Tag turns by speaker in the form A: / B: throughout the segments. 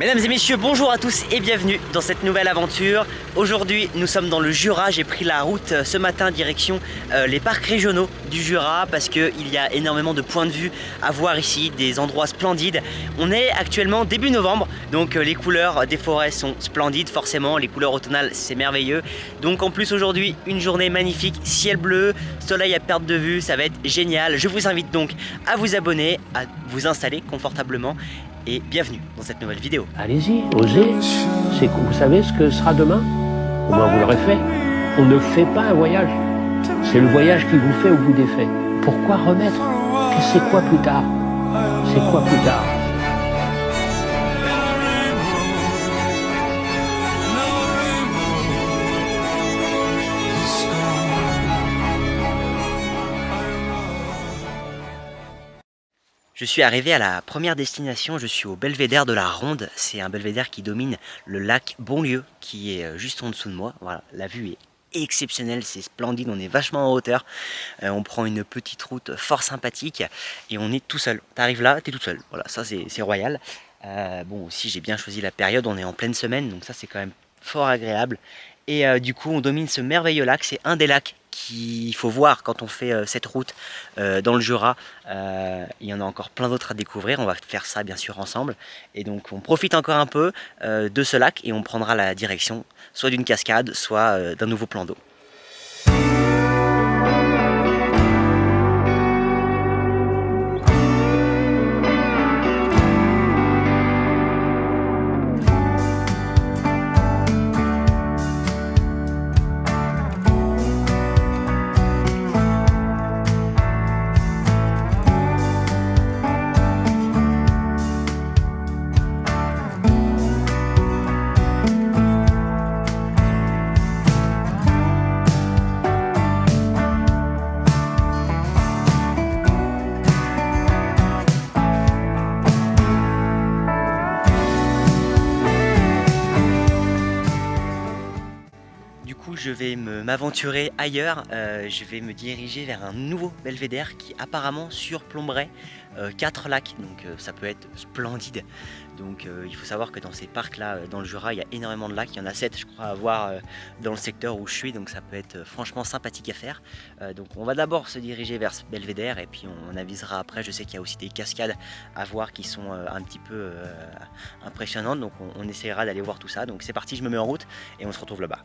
A: Mesdames et messieurs, bonjour à tous et bienvenue dans cette nouvelle aventure. Aujourd'hui, nous sommes dans le Jura. J'ai pris la route ce matin direction les parcs régionaux du Jura parce qu'il y a énormément de points de vue à voir ici, des endroits splendides. On est actuellement début novembre, donc les couleurs des forêts sont splendides, forcément. Les couleurs automnales, c'est merveilleux. Donc en plus aujourd'hui, une journée magnifique, ciel bleu, soleil à perte de vue, ça va être génial. Je vous invite donc à vous abonner, à vous installer confortablement. Et bienvenue dans cette nouvelle vidéo.
B: Allez-y, osez. Vous savez ce que sera demain? Au moins vous l'aurez fait. On ne fait pas un voyage. C'est le voyage qui vous fait ou vous défait. Pourquoi remettre? C'est quoi plus tard? C'est quoi plus tard?
A: Je suis arrivé à la première destination, je suis au belvédère de la Ronde. C'est un belvédère qui domine le lac Bonlieu qui est juste en dessous de moi. Voilà, la vue est exceptionnelle, c'est splendide, on est vachement en hauteur. On prend une petite route fort sympathique et on est tout seul. T'arrives là, t'es tout seul. Voilà, ça c'est royal. Bon, aussi j'ai bien choisi la période, on est en pleine semaine, donc ça c'est quand même fort agréable. Et du coup on domine ce merveilleux lac, c'est un des lacs qu'il faut voir quand on fait cette route dans le Jura. Il y en a encore plein d'autres à découvrir, on va faire ça bien sûr ensemble. Et donc on profite encore un peu de ce lac et on prendra la direction soit d'une cascade, soit d'un nouveau plan d'eau. Je vais m'aventurer ailleurs, je vais me diriger vers un nouveau belvédère qui apparemment surplomberait 4 lacs, donc ça peut être splendide. Donc il faut savoir que dans ces parcs là, dans le Jura, il y a énormément de lacs, il y en a 7 je crois à voir dans le secteur où je suis, donc ça peut être franchement sympathique à faire. Donc on va d'abord se diriger vers ce belvédère et puis on avisera après. Je sais qu'il y a aussi des cascades à voir qui sont un petit peu impressionnantes, donc on essaiera d'aller voir tout ça. Donc c'est parti, je me mets en route et on se retrouve là-bas.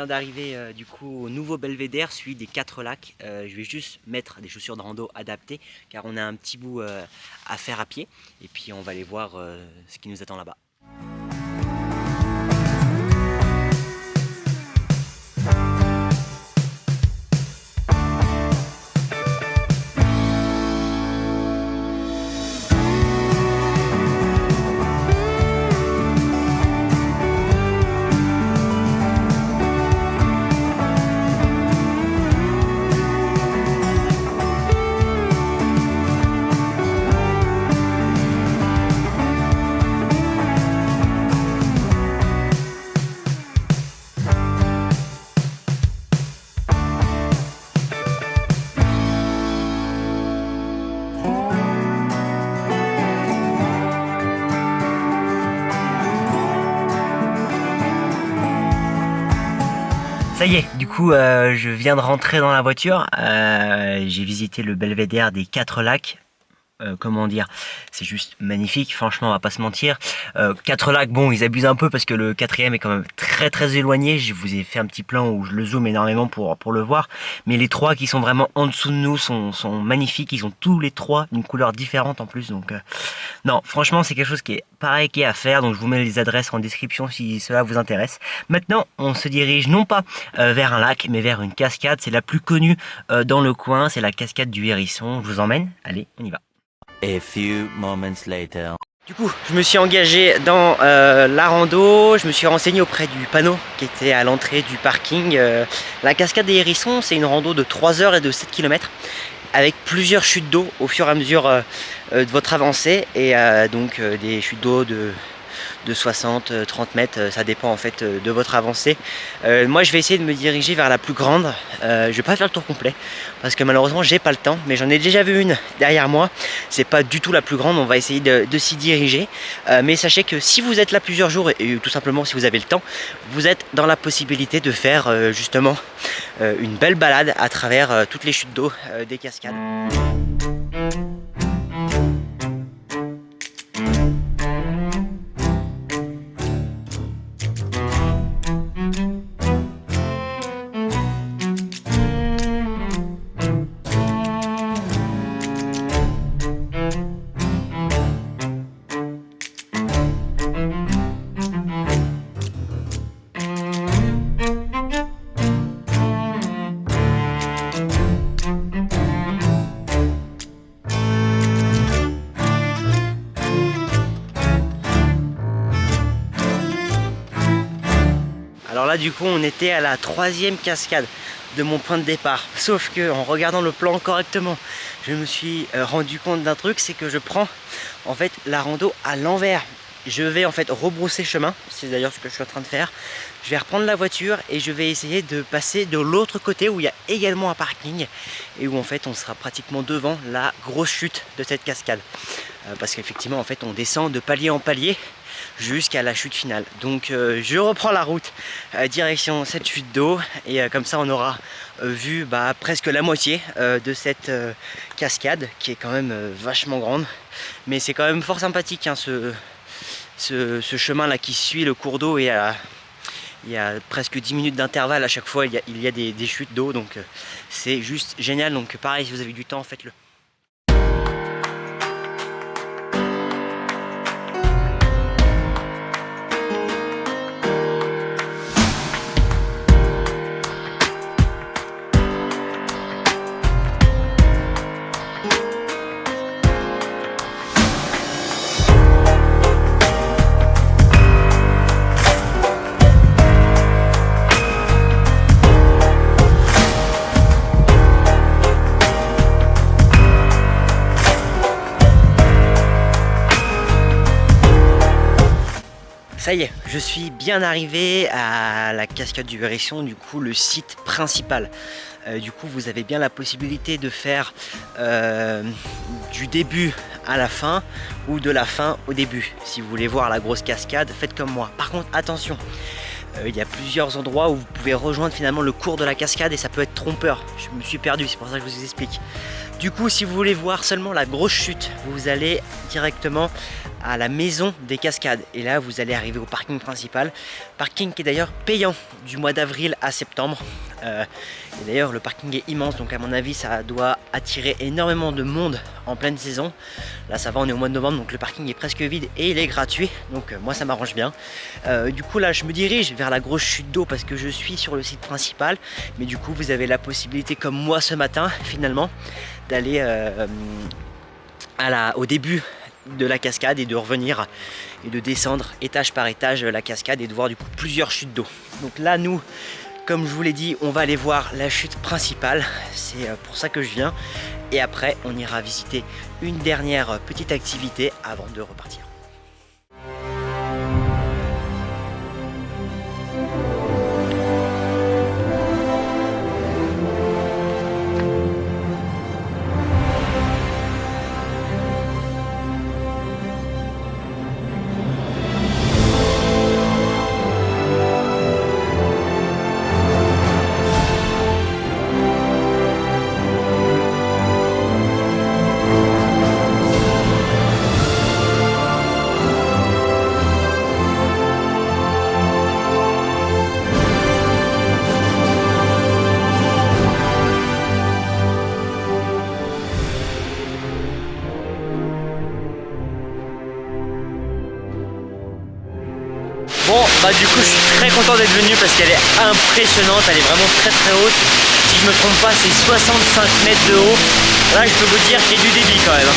A: D'arriver du coup au nouveau belvédère, celui des 4 lacs. Je vais juste mettre des chaussures de rando adaptées car on a un petit bout à faire à pied et puis on va aller voir ce qui nous attend là-bas. Ça y est, du coup je viens de rentrer dans la voiture, j'ai visité le belvédère des 4 lacs. Comment dire, c'est juste magnifique, franchement on va pas se mentir. 4 lacs, bon ils abusent un peu parce que le 4e est quand même très éloigné. Je vous ai fait un petit plan où je le zoome énormément pour le voir, mais les 3 qui sont vraiment en dessous de nous sont magnifiques. Ils ont tous les 3 une couleur différente en plus, donc non franchement c'est quelque chose qui est pareil qui est à faire. Donc je vous mets les adresses en description si cela vous intéresse. Maintenant on se dirige non pas vers un lac mais vers une cascade. C'est la plus connue dans le coin, c'est la cascade du Hérisson. Je vous emmène, allez on y va.
C: A few moments later.
A: Du coup, je me suis engagé dans la rando, je me suis renseigné auprès du panneau qui était à l'entrée du parking. La cascade des Hérissons, c'est une rando de 3 heures et de 7 km avec plusieurs chutes d'eau au fur et à mesure de votre avancée et donc des chutes d'eau de de 60, 30 mètres, ça dépend en fait de votre avancée. Moi je vais essayer de me diriger vers la plus grande. Je vais pas faire le tour complet parce que malheureusement j'ai pas le temps, mais j'en ai déjà vu une derrière moi. C'est pas du tout la plus grande, on va essayer de s'y diriger. Mais sachez que si vous êtes là plusieurs jours et tout simplement si vous avez le temps, vous êtes dans la possibilité de faire justement une belle balade à travers toutes les chutes d'eau des cascades. Alors là du coup on était à la 3e cascade de mon point de départ, sauf que en regardant le plan correctement je me suis rendu compte d'un truc, c'est que je prends en fait la rando à l'envers. Je vais en fait rebrousser chemin, c'est d'ailleurs ce que je suis en train de faire. Je vais reprendre la voiture et je vais essayer de passer de l'autre côté où il y a également un parking et où en fait on sera pratiquement devant la grosse chute de cette cascade, parce qu'effectivement en fait on descend de palier en palier jusqu'à la chute finale. Donc je reprends la route direction cette chute d'eau et comme ça on aura vu presque la moitié de cette cascade qui est quand même vachement grande, mais c'est quand même fort sympathique hein, ce chemin là qui suit le cours d'eau et il y a presque 10 minutes d'intervalle à chaque fois, il y a des chutes d'eau, donc c'est juste génial. Donc pareil, si vous avez du temps, faites-le. Ça y est, je suis bien arrivé à la cascade du Hérisson, du coup le site principal. Du coup vous avez bien la possibilité de faire du début à la fin ou de la fin au début. Si vous voulez voir la grosse cascade, faites comme moi. Par contre attention, il y a plusieurs endroits où vous pouvez rejoindre finalement le cours de la cascade et ça peut être trompeur. Je me suis perdu, c'est pour ça que je vous explique. Du coup si vous voulez voir seulement la grosse chute, vous allez directement à la maison des cascades et là vous allez arriver au parking principal, parking qui est d'ailleurs payant du mois d'avril à septembre. Et d'ailleurs le parking est immense, donc à mon avis ça doit attirer énormément de monde en pleine saison. Là ça va, on est au mois de novembre, donc le parking est presque vide et il est gratuit, donc moi ça m'arrange bien. Du coup là je me dirige vers la grosse chute d'eau parce que je suis sur le site principal, mais du coup vous avez la possibilité comme moi ce matin finalement d'aller au début de la cascade et de revenir et de descendre étage par étage la cascade et de voir du coup plusieurs chutes d'eau. Donc là nous, comme je vous l'ai dit, on va aller voir la chute principale, c'est pour ça que je viens, et après on ira visiter une dernière petite activité avant de repartir. Bon bah du coup je suis très content d'être venu parce qu'elle est impressionnante, elle est vraiment très haute. Si je me trompe pas c'est 65 mètres de haut. Là je peux vous dire qu'il y a du débit quand même.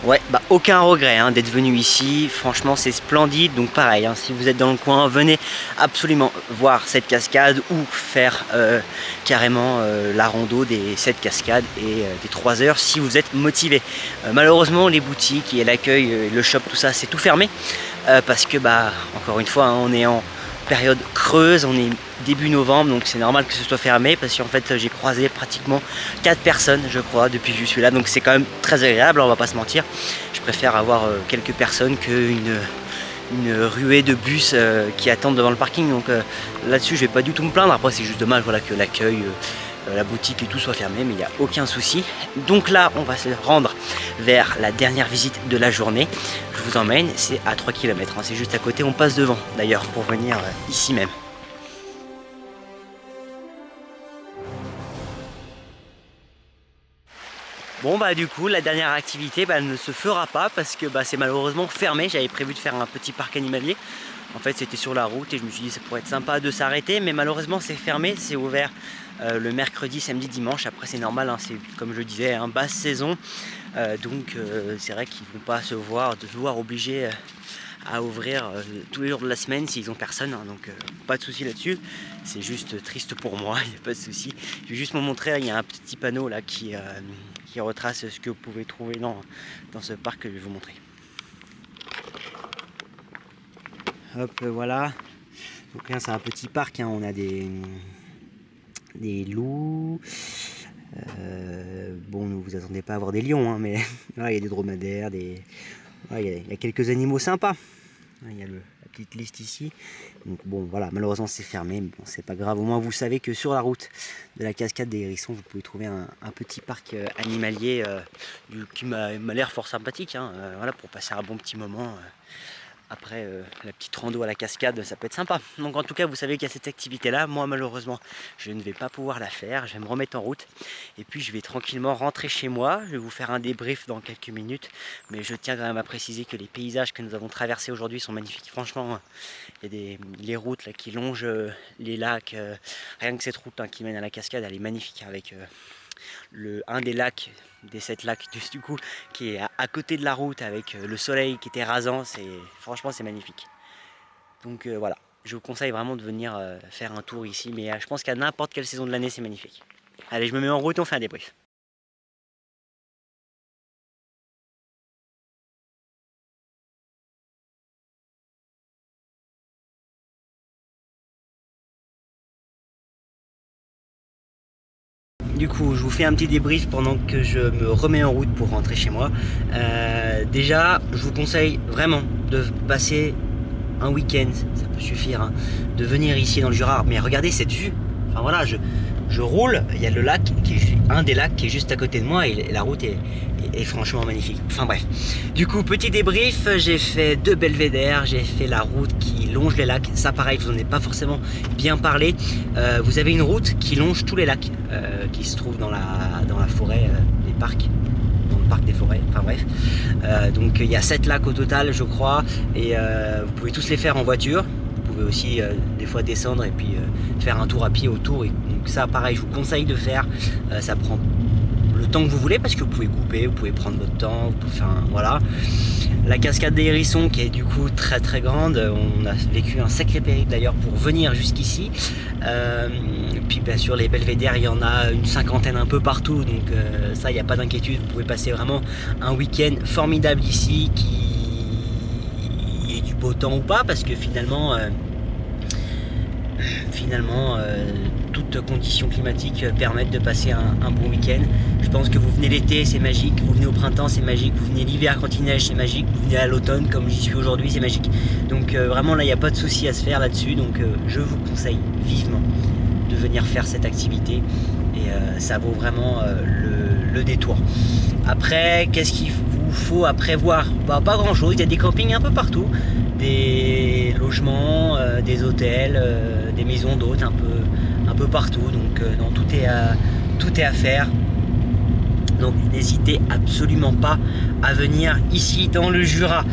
A: Ouais, bah aucun regret hein, d'être venu ici, franchement c'est splendide. Donc pareil, hein, si vous êtes dans le coin, venez absolument voir cette cascade ou faire carrément la rando des 7 cascades et des 3 heures si vous êtes motivé. Malheureusement les boutiques et l'accueil, le shop, tout ça c'est tout fermé parce que encore une fois hein, on est en période creuse, on est début novembre, donc c'est normal que ce soit fermé parce qu'en fait j'ai croisé pratiquement 4 personnes je crois depuis que je suis là, donc c'est quand même très agréable, on va pas se mentir. Je préfère avoir quelques personnes qu'une ruée de bus qui attendent devant le parking, donc là-dessus je vais pas du tout me plaindre. Après c'est juste dommage voilà, que l'accueil, la boutique et tout soit fermé, mais il n'y a aucun souci. Donc là on va se rendre vers la dernière visite de la journée. Je vous emmène, c'est à 3 km, hein, c'est juste à côté, on passe devant d'ailleurs pour venir ici même. Bon du coup la dernière activité ne se fera pas parce que c'est malheureusement fermé. J'avais prévu de faire un petit parc animalier. En fait c'était sur la route et je me suis dit ça pourrait être sympa de s'arrêter, mais malheureusement c'est fermé. C'est ouvert le mercredi, samedi, dimanche. Après c'est normal hein, c'est comme je le disais basse saison, donc c'est vrai qu'ils ne vont pas se voir obligés à ouvrir tous les jours de la semaine s'ils ont personne, hein, donc pas de souci là-dessus. C'est juste triste pour moi, il n'y a pas de souci. Je vais juste vous montrer, il y a un petit panneau là qui retrace ce que vous pouvez trouver dans ce parc que je vais vous montrer. Hop, voilà. Donc là c'est un petit parc, hein, on a des loups. Bon, ne vous attendez pas à voir des lions, hein, mais là il y a des dromadaires, il y a quelques animaux sympas. Il y a la petite liste ici. Donc bon voilà, malheureusement c'est fermé, mais bon c'est pas grave. Au moins vous savez que sur la route de la cascade des Hérissons, vous pouvez trouver un petit parc animalier qui m'a l'air fort sympathique, hein, voilà, pour passer un bon petit moment. Après la petite rando à la cascade, ça peut être sympa. Donc en tout cas vous savez qu'il y a cette activité là. Moi malheureusement je ne vais pas pouvoir la faire. Je vais me remettre en route et puis je vais tranquillement rentrer chez moi. Je vais vous faire un débrief dans quelques minutes, mais je tiens quand même à préciser que les paysages que nous avons traversés aujourd'hui sont magnifiques. Franchement il y a les routes là, qui longent les lacs, rien que cette route hein, qui mène à la cascade, elle est magnifique avec un des lacs, des 7 lacs du coup, qui est à côté de la route avec le soleil qui était rasant. Franchement c'est magnifique. Donc voilà, je vous conseille vraiment de venir faire un tour ici, mais je pense qu'à n'importe quelle saison de l'année c'est magnifique. Allez, je me mets en route, on fait un débrief. Du coup, je vous fais un petit débrief pendant que je me remets en route pour rentrer chez moi. Déjà, je vous conseille vraiment de passer un week-end, ça peut suffire, hein, de venir ici dans le Jura. Mais regardez cette vue. Enfin voilà, je roule, il y a le lac, un des lacs qui est juste à côté de moi et la route est franchement magnifique. Enfin bref, du coup petit débrief, j'ai fait 2 belvédères, j'ai fait la route qui longe les lacs. Ça pareil, je vous en ai pas forcément bien parlé. Vous avez une route qui longe tous les lacs qui se trouvent dans la forêt des parcs, dans le parc des forêts, enfin bref. Donc il y a 7 lacs au total je crois, et vous pouvez tous les faire en voiture. Vous pouvez aussi des fois descendre et puis faire un tour à pied autour, et donc ça pareil je vous conseille de faire. Ça prend le temps que vous voulez parce que vous pouvez couper, vous pouvez prendre votre temps, vous pouvez faire voilà. La cascade des Hérissons qui est du coup très très grande, on a vécu un sacré périple d'ailleurs pour venir jusqu'ici. Puis bien sûr les belvédères, il y en a une 50aine un peu partout, donc ça il n'y a pas d'inquiétude, vous pouvez passer vraiment un week-end formidable ici, qui est du beau temps ou pas, parce que finalement toutes conditions climatiques permettent de passer un bon week-end. Je pense que vous venez l'été, c'est magique, vous venez au printemps, c'est magique, vous venez l'hiver quand il neige, c'est magique, vous venez à l'automne comme j'y suis aujourd'hui, c'est magique. Donc vraiment là il n'y a pas de souci à se faire là-dessus, donc je vous conseille vivement de venir faire cette activité, et ça vaut vraiment le détour. Après, qu'est-ce qu'il vous faut à prévoir? Pas grand chose, il y a des campings un peu partout, des logements, des hôtels, des maisons d'hôtes un peu partout, donc non, tout est à faire. Donc n'hésitez absolument pas à venir ici dans le Jura.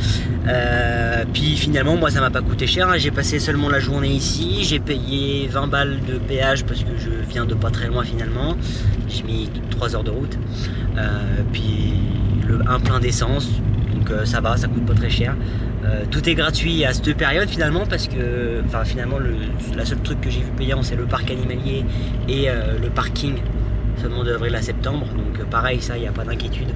A: Puis finalement moi ça m'a pas coûté cher, hein. J'ai passé seulement la journée ici, j'ai payé 20 balles de péage parce que je viens de pas très loin finalement. J'ai mis 3 heures de route, puis un plein d'essence. donc ça va, ça coûte pas très cher. Tout est gratuit à cette période finalement, parce que finalement la seule truc que j'ai vu payant c'est le parc animalier et le parking, seulement d'avril à septembre, donc pareil, ça, il n'y a pas d'inquiétude.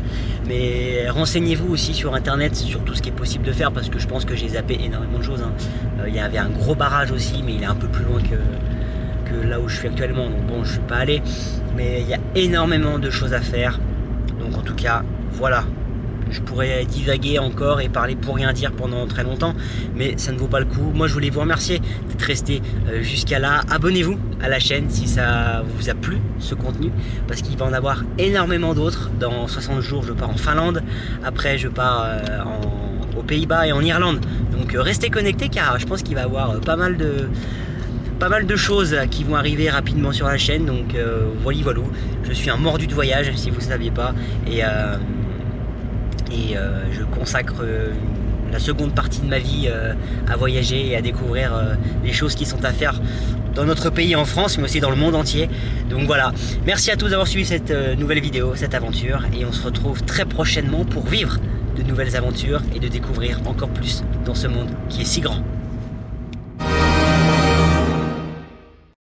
A: Mais renseignez-vous aussi sur internet sur tout ce qui est possible de faire, parce que je pense que j'ai zappé énormément de choses, hein. Il y avait un gros barrage aussi, mais il est un peu plus loin que là où je suis actuellement, donc bon, je suis pas allé, mais il y a énormément de choses à faire. Donc en tout cas, voilà. Je pourrais divaguer encore et parler pour rien dire pendant très longtemps, mais ça ne vaut pas le coup. Moi, je voulais vous remercier d'être resté jusqu'à là. Abonnez-vous à la chaîne si ça vous a plu, ce contenu, parce qu'il va en avoir énormément d'autres. Dans 60 jours, je pars en Finlande. Après, je pars aux Pays-Bas et en Irlande. Donc, restez connectés, car je pense qu'il va y avoir pas mal de choses qui vont arriver rapidement sur la chaîne. Donc, voilà. Je suis un mordu de voyage, si vous ne saviez pas. Et je consacre la seconde partie de ma vie à voyager et à découvrir les choses qui sont à faire dans notre pays en France, mais aussi dans le monde entier. Donc voilà, merci à tous d'avoir suivi cette nouvelle vidéo, cette aventure, et on se retrouve très prochainement pour vivre de nouvelles aventures et de découvrir encore plus dans ce monde qui est si grand.